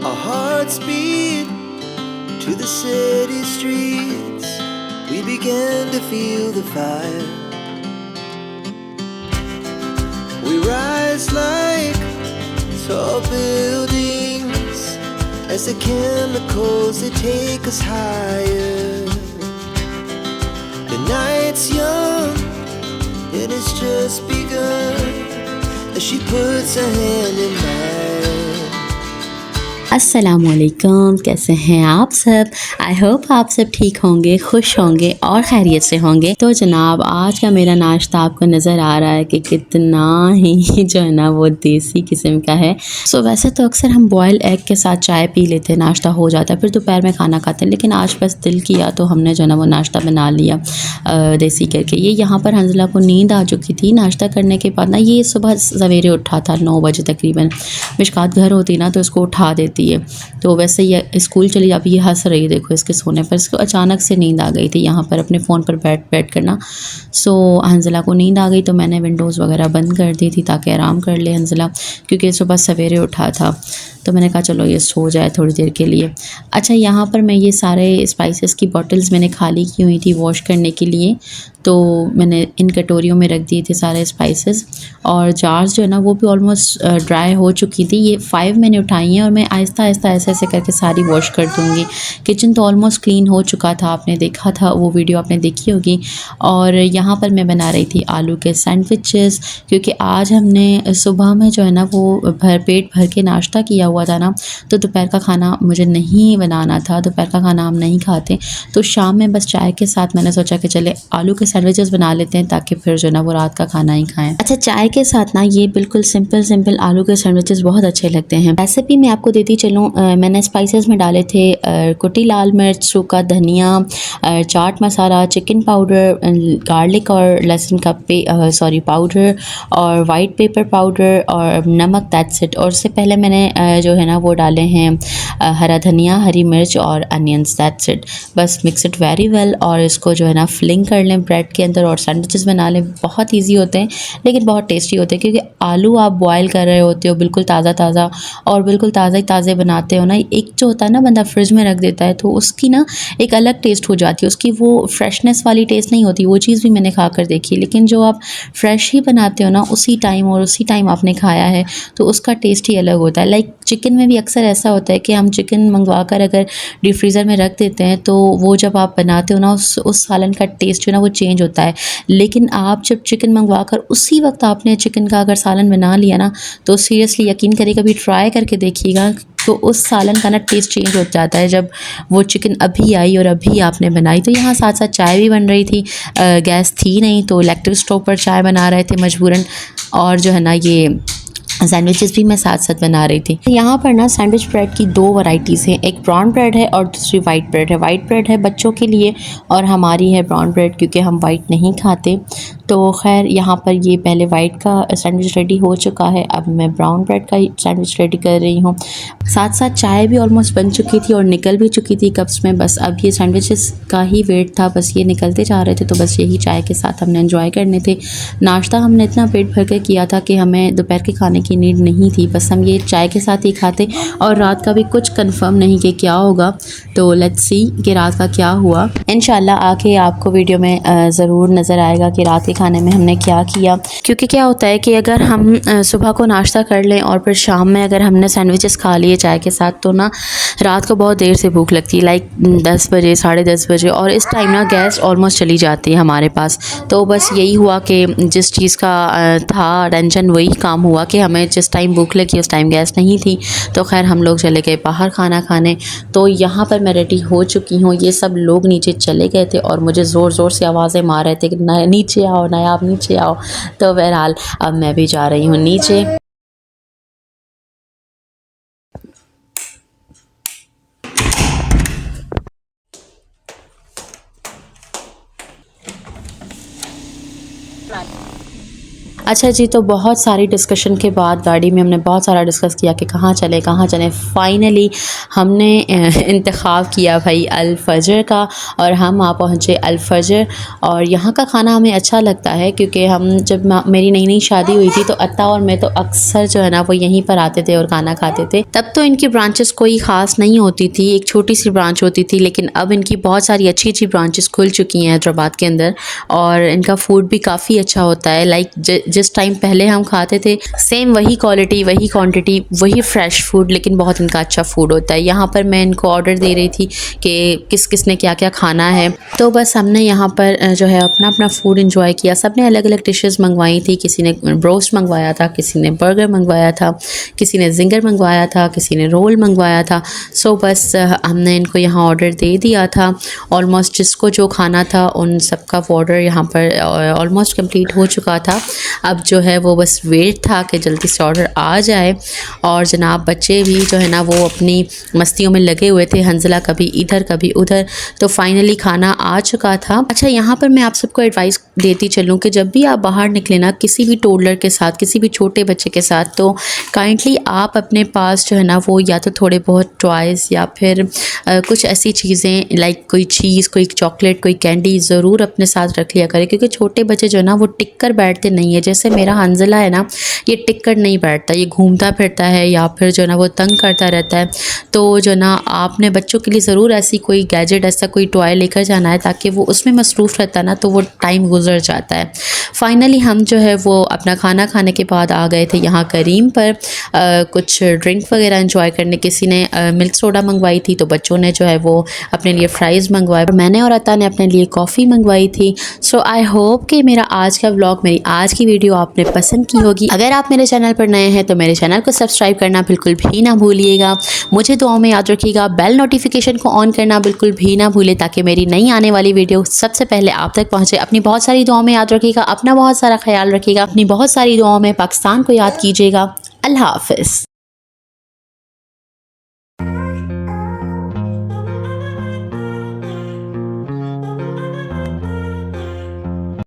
Our hearts beat to the city streets. We began to feel the fire. We rise like tall buildings as the chemicals they take us higher. The night's young and it's just begun as she puts her hand in mine. अस्सलामुअलैकुम, कैसे हैं आप सब। I hope आप सब ठीक होंगे, खुश होंगे और खैरियत से होंगे। तो जनाब आज का मेरा नाश्ता आपको नज़र आ रहा है कि कितना ही जो है ना वो देसी किस्म का है। सो वैसे तो अक्सर हम बॉयल एग के साथ चाय पी लेते हैं, नाश्ता हो जाता है, फिर दोपहर में खाना खाते हैं। लेकिन आज बस दिल किया तो हमने जो है ना वो नाश्ता बना लिया देसी करके। ये यहाँ पर हंजला को नींद आ चुकी थी नाश्ता करने के बाद ना। ये सुबह सवेरे उठा था 9 बजे तकरीबन। मिशकात घर होती ना तो इसको उठा देती है। तो वैसे ये स्कूल चली जाती, ये हंस रही है देखो इसके सोने पर। इसको अचानक से नींद आ गई थी यहाँ पर अपने फ़ोन पर बैठ कर ना। सो हंजला को नींद आ गई तो मैंने विंडोज़ वगैरह बंद कर दी थी ताकि आराम कर ले हंजला, क्योंकि सुबह सवेरे उठा था। तो मैंने कहा चलो ये सो जाए थोड़ी देर के लिए। अच्छा, यहाँ पर मैं ये सारे स्पाइसेस की बॉटल्स मैंने खाली की हुई थी वॉश करने के लिए, तो मैंने इन कटोरियों में रख दिए थे सारे स्पाइसेस। और जार्स जो है ना वो भी ऑलमोस्ट ड्राई हो चुकी थी। ये 5 मैंने उठाई हैं और मैं आहिस्ता आहिस्ता ऐसे ऐसे करके सारी वॉश कर दूँगी। किचन तो ऑलमोस्ट क्लीन हो चुका था, आपने देखा था, वो वीडियो आपने देखी होगी। और यहाँ पर मैं बना रही थी आलू के सैंडविचेस, क्योंकि आज हमने सुबह में जो है ना वो पेट भर के नाश्ता किया हुआ था ना, तो दोपहर का खाना मुझे नहीं बनाना था। दोपहर का खाना हम नहीं खाते, तो शाम में बस चाय के साथ मैंने सोचा कि चले आलू के सैंडविचेस बना लेते हैं ताकि फिर जो है ना वो रात का खाना ही खाएं। अच्छा, चाय के साथ ना ये बिल्कुल सिंपल आलू के सैंडविचेस बहुत अच्छे लगते हैं। रेसिपी मैं आपको देती चलूँ। मैंने स्पाइसेस में डाले थे कुटी लाल मिर्च, सूखा धनिया, chaat masala, chicken powder, garlic और लहसुन का पाउडर, और वाइट पेपर पाउडर और नमक, दैट्स इट। और उससे पहले मैंने जो है ना वो डाले हैं हरा धनिया, हरी मिर्च और अनियंस, दैट्स इट। बस मिक्स इट वेरी वेल और इसको जो है ना फिलिंग कर लें ब्रेड के अंदर और सैंडविचेस बना लें। बहुत इजी होते हैं लेकिन बहुत टेस्टी होते हैं, क्योंकि आलू आप बॉयल कर रहे होते हो बिल्कुल ताज़ा और बिल्कुल ताज़े बनाते हो ना। एक जो होता है ना बंदा फ्रिज में रख देता है तो उसकी ना एक अलग टेस्ट हो जाती है, उसकी वो फ्रेशनेस वाली टेस्ट नहीं होती। वो चीज़ भी मैंने खा कर देखी। लेकिन जो आप फ्रेश ही बनाते हो ना उसी टाइम आपने खाया है तो उसका टेस्ट ही अलग होता है। लाइक चिकन में भी अक्सर ऐसा होता है कि हम चिकन मंगवा कर अगर डीप फ्रीज़र में रख देते हैं तो वो जब आप बनाते हो ना उस सालन का टेस्ट जो है ना वो चेंज होता है। लेकिन आप जब चिकन मंगवा कर उसी वक्त आपने चिकन का अगर सालन बना लिया ना, तो सीरियसली यकीन करिए कभी ट्राई करके देखिएगा, तो उस सालन का ना टेस्ट चेंज हो जाता है जब वो चिकन अभी आई और अभी आपने बनाई। तो यहाँ साथ साथ चाय भी बन रही थी। गैस थी नहीं तो इलेक्ट्रिक स्टोव पर चाय बना रहे थे मजबूरन। और जो है ना ये सैंडविचेस भी मैं साथ साथ बना रही थी। यहाँ पर ना सैंडविच ब्रेड की 2 वैरायटीज़ हैं। एक ब्राउन ब्रेड है और दूसरी वाइट ब्रेड है। वाइट ब्रेड है बच्चों के लिए और हमारी है ब्राउन ब्रेड, क्योंकि हम वाइट नहीं खाते। तो खैर यहाँ पर ये पहले वाइट का सैंडविच रेडी हो चुका है, अब मैं ब्राउन ब्रेड का सैंडविच रेडी कर रही हूँ। साथ साथ चाय भी ऑलमोस्ट बन चुकी थी और निकल भी चुकी थी कप्स में। बस अब ये सैंडविचेस का ही वेट था, बस ये निकलते जा रहे थे, तो बस यही चाय के साथ हमने एंजॉय करने थे। नाश्ता हमने इतना पेट भर कर किया था कि हमें दोपहर के खाने की नीड नहीं थी, बस हम ये चाय के साथ ही खाते। और रात का भी कुछ कंफर्म नहीं कि क्या होगा, तो लेट्स सी कि रात का क्या हुआ। इंशाल्लाह आके आपको वीडियो में ज़रूर नज़र आएगा कि रात के खाने में हमने क्या किया। क्योंकि क्या होता है कि अगर हम सुबह को नाश्ता कर लें और फिर शाम में अगर हमने सैंडविचेस खा लिए चाय के साथ, तो ना रात को बहुत देर से भूख लगती है, लाइक 10 बजे, 10:30 बजे, और इस टाइम ना गैस ऑलमोस्ट चली जाती है हमारे पास। तो बस यही हुआ कि जिस चीज़ का था टेंशन वही काम हुआ कि हमें जिस टाइम भूख लगी उस टाइम गैस नहीं थी। तो खैर हम लोग चले गए बाहर खाना खाने। तो यहाँ पर मैं रेडी हो चुकी हूँ। ये सब लोग नीचे चले गए थे और मुझे ज़ोर ज़ोर से आवाज़ें मार रहे थे कि नीचे आओ, नायाब नीचे आओ। तो बहरहाल अब मैं भी जा रही हूँ नीचे। अच्छा जी, तो बहुत सारी डिस्कशन के बाद गाड़ी में हमने बहुत सारा डिस्कस किया कि कहाँ चलें। फ़ाइनली हमने इंतख़ाब किया भाई अल फजर का, और हम वहाँ पहुँचे अल फजर। और यहाँ का खाना हमें अच्छा लगता है क्योंकि हम जब मेरी नई शादी हुई थी तो अत्ता और मैं तो अक्सर जो है ना वो यहीं पर आते थे और खाना खाते थे। तब तो इनकी ब्रांचेस कोई ख़ास नहीं होती थी, एक छोटी सी ब्रांच होती थी, लेकिन अब इनकी बहुत सारी अच्छी ब्रांचेस खुल चुकी हैं हैदराबाद के अंदर, और इनका फूड भी काफ़ी अच्छा होता है। लाइक जिस टाइम पहले हम खाते थे सेम वही क्वालिटी, वही क्वांटिटी, वही फ्रेश फूड, लेकिन बहुत इनका अच्छा फूड होता है। यहाँ पर मैं इनको ऑर्डर दे रही थी कि किस किस ने क्या क्या खाना है, तो बस हमने यहाँ पर जो है अपना अपना फूड इंजॉय किया। सब ने अलग अलग डिशेस मंगवाई थी, किसी ने ब्रोस्ट मंगवाया था, किसी ने बर्गर मंगवाया था, किसी ने जिंगर मंगवाया था, किसी ने रोल मंगवाया था। सो बस हमने इनको यहाँ ऑर्डर दे दिया था। ऑलमोस्ट जिसको जो खाना था उन सबका ऑर्डर यहाँ पर ऑलमोस्ट कंप्लीट हो चुका था। अब जो है वो बस वेट था कि जल्दी से ऑर्डर आ जाए। और जनाब बच्चे भी जो है ना वो अपनी मस्तियों में लगे हुए थे, हंजला कभी इधर कभी उधर। तो फाइनली खाना आ चुका था। अच्छा, यहाँ पर मैं आप सबको एडवाइस देती चलूँ कि जब भी आप बाहर निकले ना किसी भी टोडलर के साथ, किसी भी छोटे बच्चे के साथ, तो काइंडली आप अपने पास जो है ना वो या तो थोड़े बहुत टॉयज़ या फिर कुछ ऐसी चीज़ें लाइक कोई चीज़, कोई चॉकलेट, कोई कैंडी ज़रूर अपने साथ रख लिया करें, क्योंकि छोटे बच्चे जो है ना वो टिक कर बैठते नहीं है। जैसे मेरा हंजला है ना, ये टिक कर नहीं बैठता, ये घूमता फिरता है या फिर जो है ना वो तंग करता रहता है। तो जो ना आपने बच्चों के लिए ज़रूर ऐसी कोई गैजेट, ऐसा कोई टॉय लेकर जाना है ताकि वो उसमें मसरूफ़ रहता है ना, तो वो टाइम गुजर जाता है। फाइनली हम जो है वो अपना खाना खाने के बाद आ गए थे यहाँ करीम पर कुछ ड्रिंक वगैरह एंजॉय करने। किसी ने मिल्क सोडा मंगवाई थी, तो बच्चों ने जो है वो अपने लिए फ्राइज़ मंगवाए, और मैंने और अता ने अपने लिए कॉफ़ी मंगवाई थी। सो आई होप कि मेरा आज का व्लॉग, मेरी आज की वीडियो आपने पसंद की होगी। अगर आप मेरे चैनल पर नए हैं तो मेरे चैनल को सब्सक्राइब करना बिल्कुल भी ना भूलिएगा। मुझे दुआओं में याद रखिएगा, बेल नोटिफिकेशन को ऑन करना बिल्कुल भी ना भूलें ताकि मेरी नई आने वाली वीडियो सबसे पहले आप तक पहुँचे। अपनी बहुत सारी दुआओं में याद रखिएगा, अपना बहुत सारा ख्याल रखिएगा, अपनी बहुत सारी दुआओं में पाकिस्तान को याद कीजिएगा। अल्लाह हाफ़िज़।